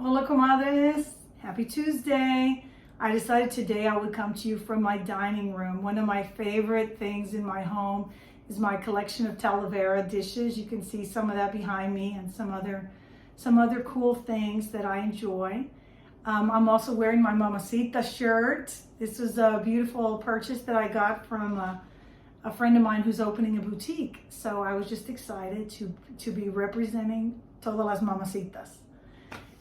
Hola, comadres. Happy Tuesday. I decided today I would come to you from my dining room. One of my favorite things in my home is my collection of Talavera dishes. You can see some of that behind me and some other cool things that I enjoy. I'm also wearing my Mamacita shirt. This was a beautiful purchase that I got from a friend of mine who's opening a boutique. So I was just excited to be representing todas las mamacitas.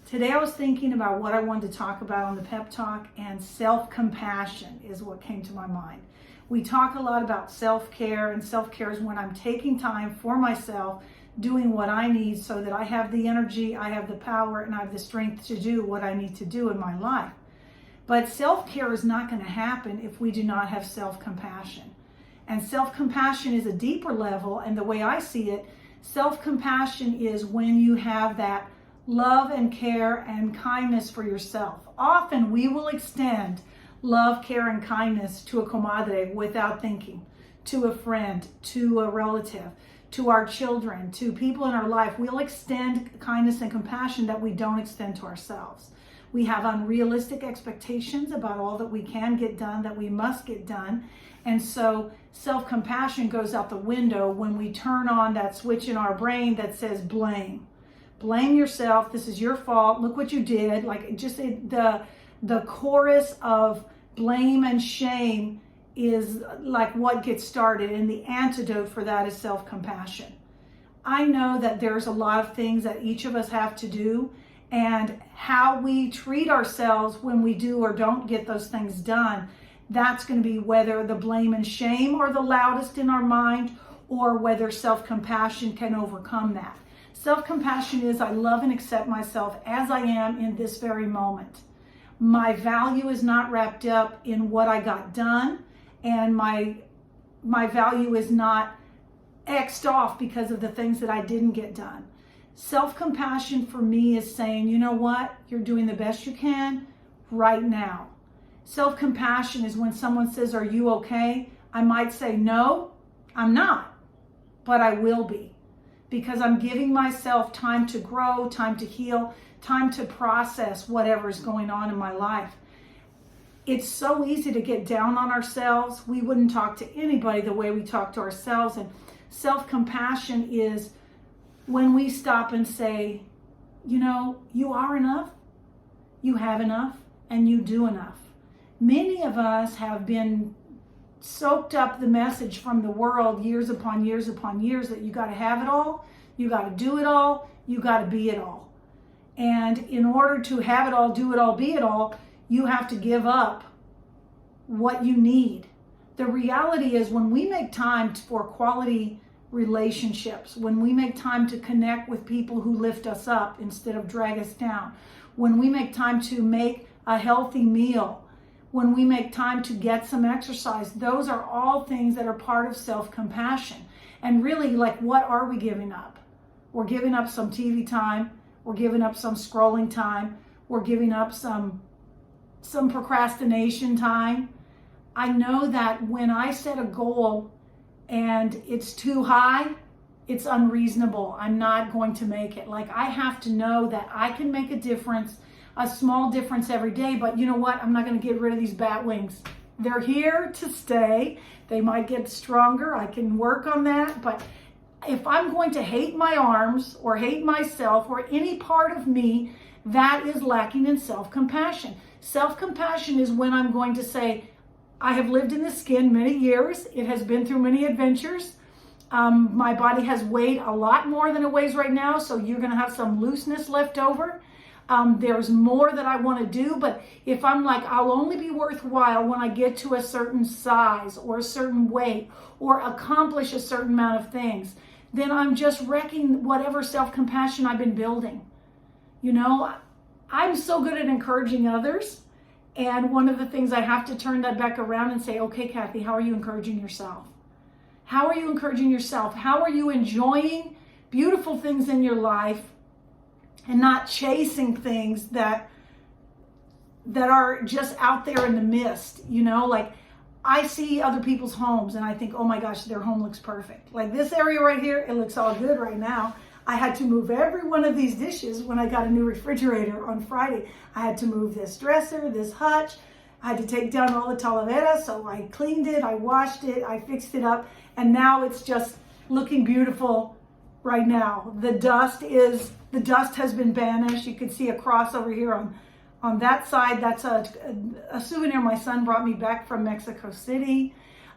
Today I was thinking about what I wanted to talk about on the pep talk, and self-compassion is what came to my mind. We talk a lot about self-care, and self-care is when I'm taking time for myself, doing what I need so that I have the energy, I have the power, and I have the strength to do what I need to do in my life. But self-care is not going to happen if we do not have self-compassion. And self-compassion is a deeper level, and the way I see it, self-compassion is when you have that love and care and kindness for yourself. Often we will extend love, care, and kindness to a comadre without thinking, to a friend, to a relative, to our children, to people in our life. We'll extend kindness and compassion that we don't extend to ourselves. We have unrealistic expectations about all that we can get done, that we must get done. And so self-compassion goes out the window when we turn on that switch in our brain that says blame. Blame yourself. This is your fault. Look what you did. Like just the chorus of blame and shame is like what gets started. And the antidote for that is self-compassion. I know that there's a lot of things that each of us have to do, and how we treat ourselves when we do or don't get those things done, that's going to be whether the blame and shame are the loudest in our mind or whether self-compassion can overcome that. Self-compassion is I love and accept myself as I am in this very moment. My value is not wrapped up in what I got done, and my value is not X'd off because of the things that I didn't get done. Self-compassion for me is saying, you know what? You're doing the best you can right now. Self-compassion is when someone says, are you okay? I might say, no, I'm not, but I will be. Because I'm giving myself time to grow, time to heal, time to process whatever is going on in my life. It's so easy to get down on ourselves. We wouldn't talk to anybody the way we talk to ourselves. And self-compassion is when we stop and say, you know, you are enough, you have enough, and you do enough. Many of us have been soaked up the message from the world years upon years upon years that you got to have it all, you got to do it all, you got to be it all. And in order to have it all, do it all, be it all, you have to give up what you need. The reality is when we make time for quality relationships, when we make time to connect with people who lift us up instead of drag us down, when we make time to make a healthy meal, when we make time to get some exercise, those are all things that are part of self-compassion. And really, like, what are we giving up? We're giving up some TV time. We're giving up some scrolling time. We're giving up some procrastination time. I know that when I set a goal and it's too high, it's unreasonable. I'm not going to make it. Like, I have to know that I can make a difference, a small difference every day, but you know what? I'm not going to get rid of these bat wings. They're here to stay. They might get stronger. I can work on that. But if I'm going to hate my arms or hate myself or any part of me, that is lacking in self-compassion. Self-compassion is when I'm going to say, I have lived in this skin many years. It has been through many adventures. My body has weighed a lot more than it weighs right now, so you're going to have some looseness left over. There's more that I want to do, but if I'm like, I'll only be worthwhile when I get to a certain size or a certain weight or accomplish a certain amount of things, then I'm just wrecking whatever self-compassion I've been building. You know, I'm so good at encouraging others, and one of the things I have to turn that back around and say, okay, Kathy, how are you encouraging yourself? How are you encouraging yourself? How are you enjoying beautiful things in your life and not chasing things that are just out there in the mist? You know, like I see other people's homes and I think, oh my gosh, their home looks perfect. Like this area right here, it looks all good right now. I had to move every one of these dishes when I got a new refrigerator on Friday. I had to move this dresser, this hutch. I had to take down all the talavera, so I cleaned it, I washed it, I fixed it up, and now it's just looking beautiful right now. The dust has been banished. You can see a cross over here on that side. That's a souvenir my son brought me back from Mexico City.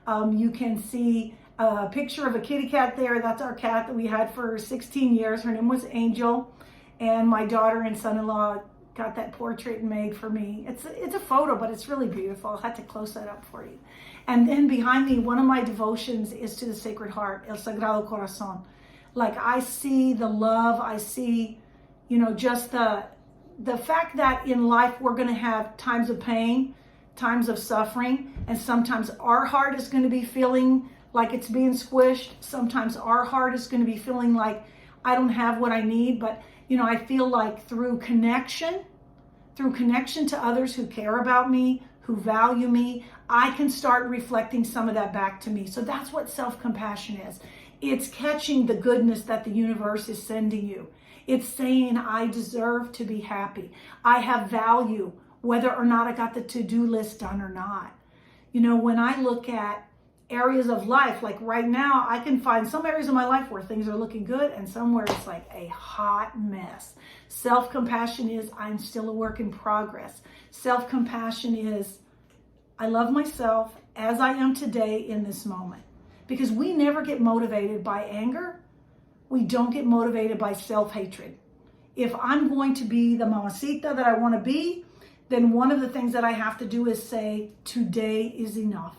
You can see a picture of a kitty cat there. That's our cat that we had for 16 years. Her name was Angel. And my daughter and son-in-law got that portrait made for me. It's a photo, but it's really beautiful. I had to close that up for you. And then behind me, one of my devotions is to the Sacred Heart, El Sagrado Corazón. Like, I see the love, I see, just the fact that in life we're going to have times of pain, times of suffering, and sometimes our heart is going to be feeling like it's being squished. Sometimes our heart is going to be feeling like I don't have what I need. But, I feel like through connection to others who care about me, who value me, I can start reflecting some of that back to me. So that's what self-compassion is. It's catching the goodness that the universe is sending you. It's saying, I deserve to be happy. I have value, whether or not I got the to-do list done or not. When I look at areas of life, like right now, I can find some areas of my life where things are looking good and somewhere it's like a hot mess. Self-compassion is, I'm still a work in progress. Self-compassion is, I love myself as I am today in this moment. Because we never get motivated by anger. We don't get motivated by self-hatred. If I'm going to be the mamacita that I want to be, then one of the things that I have to do is say, today is enough.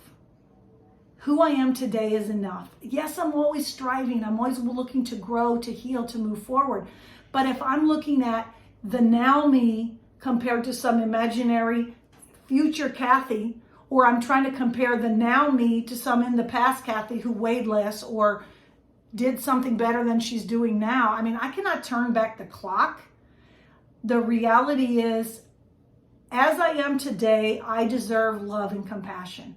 Who I am today is enough. Yes, I'm always striving. I'm always looking to grow, to heal, to move forward. But if I'm looking at the now me compared to some imaginary future Kathy, or I'm trying to compare the now me to some in the past Kathy who weighed less or did something better than she's doing now. I cannot turn back the clock. The reality is, as I am today, I deserve love and compassion.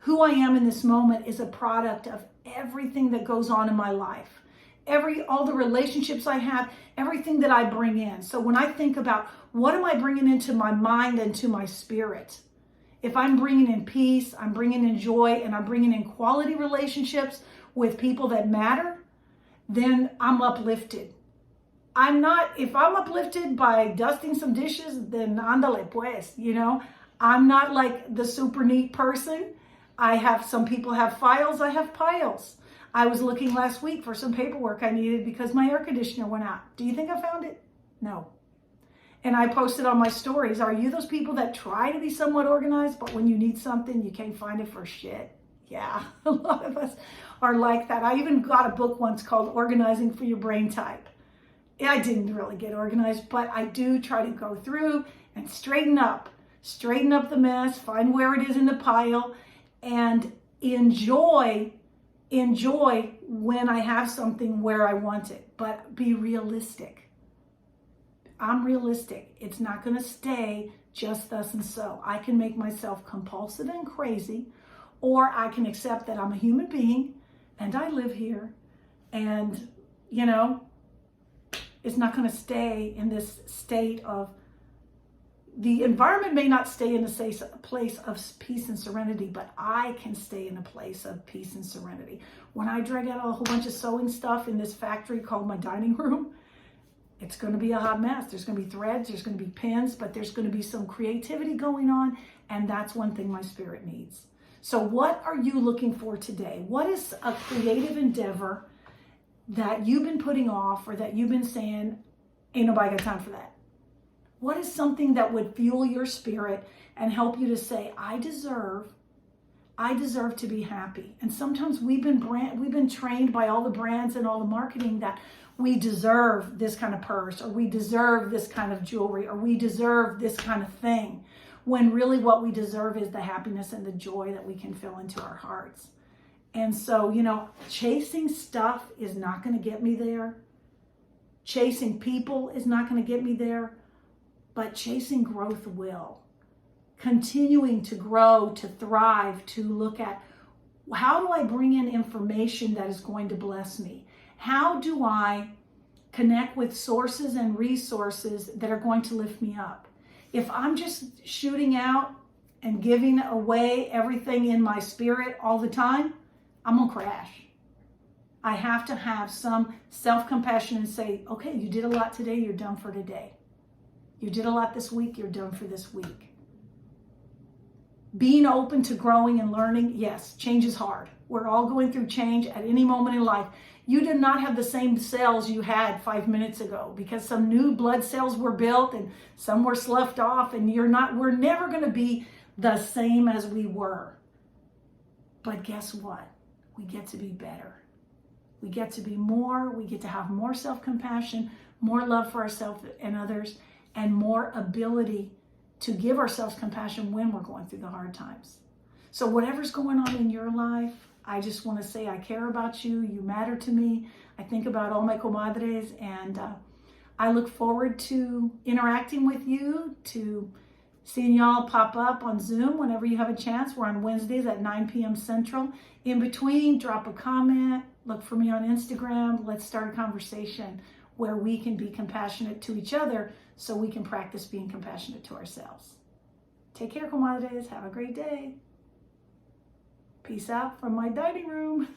Who I am in this moment is a product of everything that goes on in my life. All the relationships I have, everything that I bring in. So when I think about what am I bringing into my mind and to my spirit, if I'm bringing in peace, I'm bringing in joy, and I'm bringing in quality relationships with people that matter, then I'm uplifted. If I'm uplifted by dusting some dishes, then ándale pues, I'm not like the super neat person. Some people have files, I have piles. I was looking last week for some paperwork I needed because my air conditioner went out. Do you think I found it? No. And I posted on my stories, are you those people that try to be somewhat organized, but when you need something, you can't find it for shit? Yeah, a lot of us are like that. I even got a book once called Organizing for Your Brain Type. I didn't really get organized, but I do try to go through and straighten up the mess, find where it is in the pile, and enjoy when I have something where I want it, but be realistic. I'm realistic. It's not going to stay just thus and so. I can make myself compulsive and crazy, or I can accept that I'm a human being and I live here, and it's not going to stay in this state of, the environment may not stay in a place of peace and serenity, but I can stay in a place of peace and serenity. When I drag out a whole bunch of sewing stuff in this factory called my dining room, it's going to be a hot mess. There's going to be threads, there's going to be pins, but there's going to be some creativity going on, and that's one thing my spirit needs. So what are you looking for today? What is a creative endeavor that you've been putting off, or that you've been saying, ain't nobody got time for that? What is something that would fuel your spirit and help you to say, I deserve to be happy? And sometimes we've been trained by all the brands and all the marketing that we deserve this kind of purse, or we deserve this kind of jewelry, or we deserve this kind of thing, when really what we deserve is the happiness and the joy that we can fill into our hearts. And so, chasing stuff is not going to get me there. Chasing people is not going to get me there, but chasing growth will. Continuing to grow, to thrive, to look at, how do I bring in information that is going to bless me? How do I connect with sources and resources that are going to lift me up. If I'm just shooting out and giving away everything in my spirit all the time, I'm gonna crash. I have to have some self-compassion and say, okay, you did a lot today, you're done for today. You did a lot this week, you're done for this week. Being open to growing and learning, yes, change is hard. We're all going through change at any moment in life. You did not have the same cells you had 5 minutes ago because some new blood cells were built and some were sloughed off, and we're never going to be the same as we were. But guess what? We get to be better. We get to be more, we get to have more self-compassion, more love for ourselves and others, and more ability to give ourselves compassion when we're going through the hard times. So whatever's going on in your life, I just want to say I care about you. You matter to me. I think about all my comadres, and I look forward to interacting with you, to seeing y'all pop up on Zoom whenever you have a chance. We're on Wednesdays at 9 p.m. Central. In between, drop a comment, look for me on Instagram. Let's start a conversation where we can be compassionate to each other so we can practice being compassionate to ourselves. Take care, comadres. Have a great day. Peace out from my dining room.